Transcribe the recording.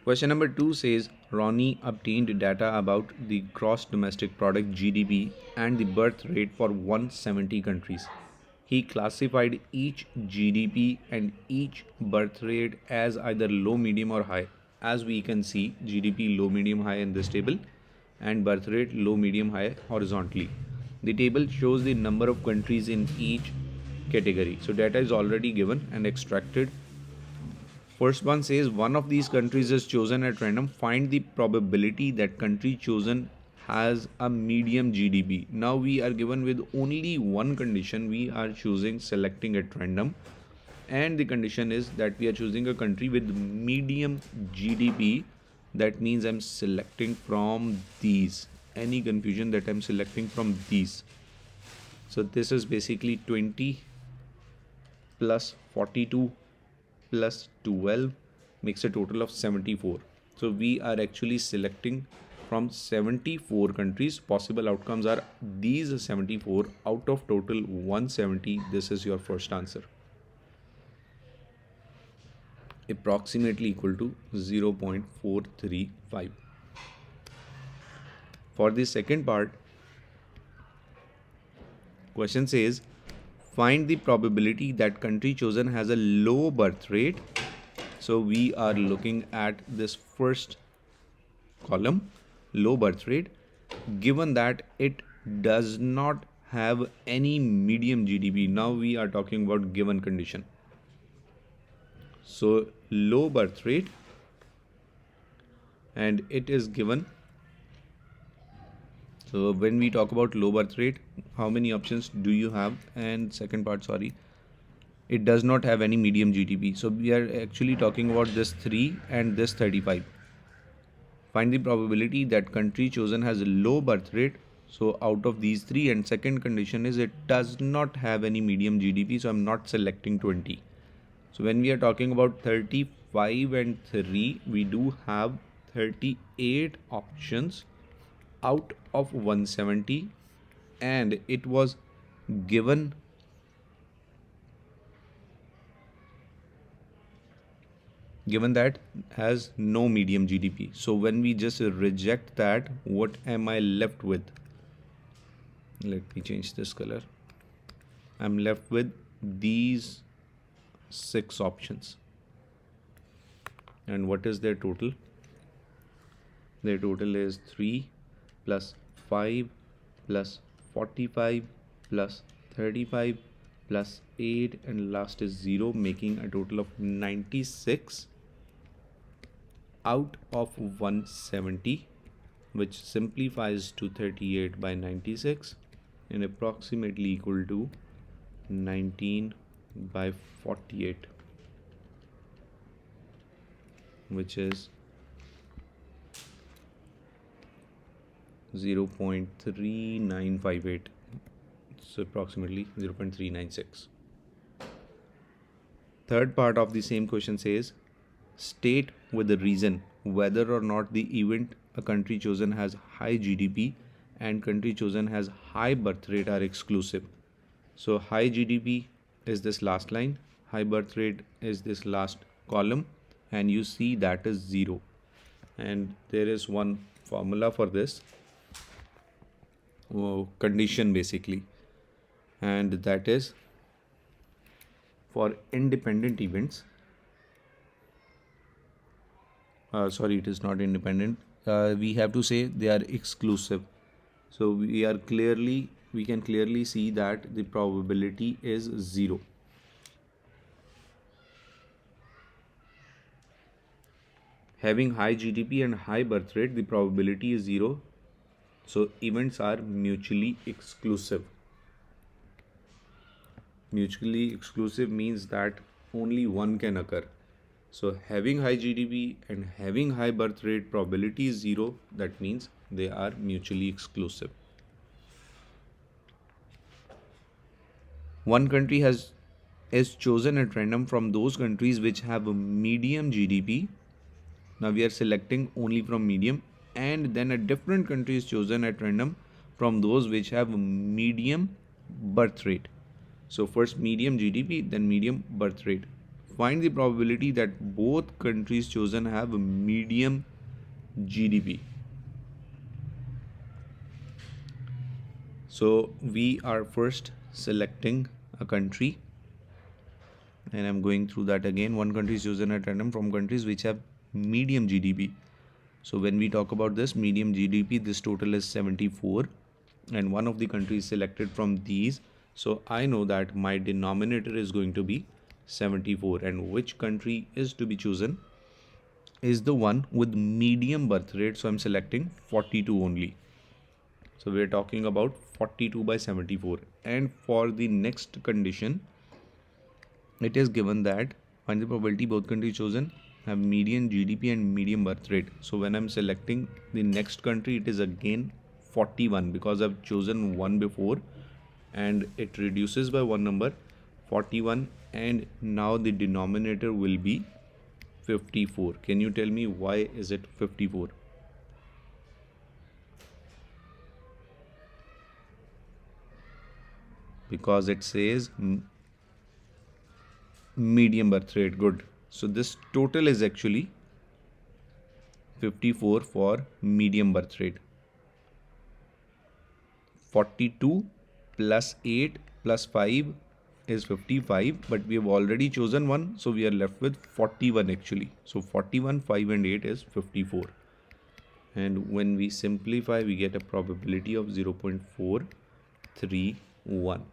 Question number 2 says Ronnie obtained data about the gross domestic product GDP and the birth rate for 170 countries. He classified each GDP and each birth rate as either low, medium, or high. As we can see, GDP low, medium, high in this table, and birth rate low, medium, high horizontally. The table shows the number of countries in each category. So, data is already given and extracted. First one says one of these countries is chosen at random. Find the probability that country chosen has a medium GDP. Now we are given with only one condition. We are choosing selecting at random, and the condition is that we are choosing a country with medium GDP. That means I'm selecting from these. Any confusion that I'm selecting from these. So this is basically 20 plus 42 plus 12 makes a total of 74. So we are actually selecting from 74 countries. Possible outcomes are these 74 out of total 170. This is your first answer. Approximately equal to 0.435. For the second part, question says find the probability that country chosen has a low birth rate. So we are looking at this first column, low birth rate, given that it does not have any medium GDP. Now we are talking about given condition. So low birth rate, and it is given. So when we talk about low birth rate, how many options do you have? And second part, sorry, it does not have any medium GDP. So we are actually talking about this 3 and this 35. Find the probability that country chosen has a low birth rate. So out of these 3, and second condition is it does not have any medium GDP. So I'm not selecting 20. So when we are talking about 35 and 3, we do have 38 options out of 170, and it was given that has no medium GDP. So when we just reject that, what am I left with? Let me change this color. I'm left with these 6 options. And what is their total? Their total is 3 plus 5 plus 45 plus 35 plus 8, and last is 0, making a total of 96 out of 170, which simplifies to 38 by 96 and approximately equal to 19 by 48, which is 0.3958. So approximately 0.396. Third part of the same question says state with a reason whether or not the event a country chosen has high GDP and country chosen has high birth rate are exclusive. So high GDP is this last line, high birth rate is this last column, and you see that is 0. And there is one formula for this condition basically, and that is for independent events. Sorry, it is not independent. We have to say they are exclusive. So we can clearly see that the probability is 0. Having high GDP and high birth rate, the probability is 0. So events are mutually exclusive. Mutually exclusive means that only one can occur. So having high GDP and having high birth rate, probability is 0. That means they are mutually exclusive. One country is chosen at random from those countries which have a medium GDP. Now we are selecting only from medium, and then a different country is chosen at random from those which have medium birth rate. So first medium GDP, then medium birth rate. find the probability that both countries chosen have a medium GDP. So we are first selecting a country, and I'm going through that again. One country is chosen at random from countries which have medium GDP. So when we talk about this medium GDP, this total is 74, and one of the countries selected from these. So I know that my denominator is going to be 74, and which country is to be chosen is the one with medium birth rate. So I'm selecting 42 only. So we're talking about 42 by 74. And for the next condition, it is given that find the probability both countries chosen have median GDP and medium birth rate. So when I'm selecting the next country, it is again 41 because I've chosen one before, and it reduces by one number, 41, and now the denominator will be 54. Can you tell me why is it 54? Because it says medium birth rate. Good. So this total is actually 54 for medium birth rate. 42 plus 8 plus 5 is 55, but we have already chosen one, so we are left with 41 actually. So 41, 5 and 8 is 54. And when we simplify, we get a probability of 0.431.